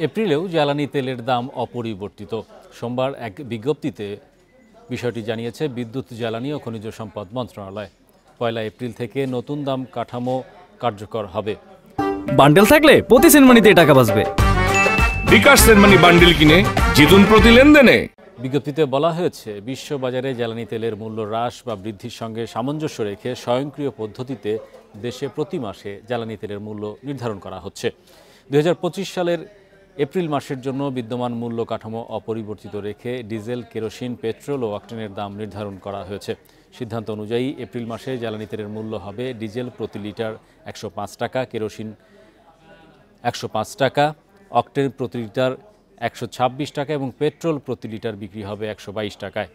এপ্রিলেও জ্বালানি তেলের দাম অপরিবর্তিত। সোমবার এক বিজ্ঞপ্তিতে বিষয়টি জানিয়েছে বিদ্যুৎ, জ্বালানি ও খনিজ সম্পদ মন্ত্রণালয়। ১ এপ্রিল থেকে নতুন দাম কাঠামো কার্যকর হবে। বান্ডেল থাকলে প্রতি সেনমানিতে টাকা বাঁচবে। বিকাশ সেনমানি বান্ডেল কিনে জিতুন প্রতি লেনদেনে। বিজ্ঞপ্তিতে বলা হয়েছে, বিশ্ববাজারে জ্বালানি তেলের মূল্য হ্রাস বা বৃদ্ধির সঙ্গে সামঞ্জস্য রেখে স্বয়ংক্রিয় পদ্ধতিতে দেশে প্রতি মাসে জ্বালানি তেলের মূল্য নির্ধারণ করা হচ্ছে। ২০২৫ সালের এপ্রিল মাসের জন্য বিদ্যমান মূল্য কাঠামো অপরিবর্তিত রেখে ডিজেল, কেরোসিন, পেট্রোল ও অক্টেনের দাম নির্ধারণ করা হয়েছে। সিদ্ধান্ত অনুযায়ী এপ্রিল মাসে জ্বালানি তেলের মূল্য হবে ডিজেল প্রতি লিটার ১০৫ টাকা, কেরোসিন ১০৫ টাকা, অক্টেন প্রতি লিটার ১২৬ টাকা এবং পেট্রোল প্রতি লিটার বিক্রি হবে ১২২ টাকায়।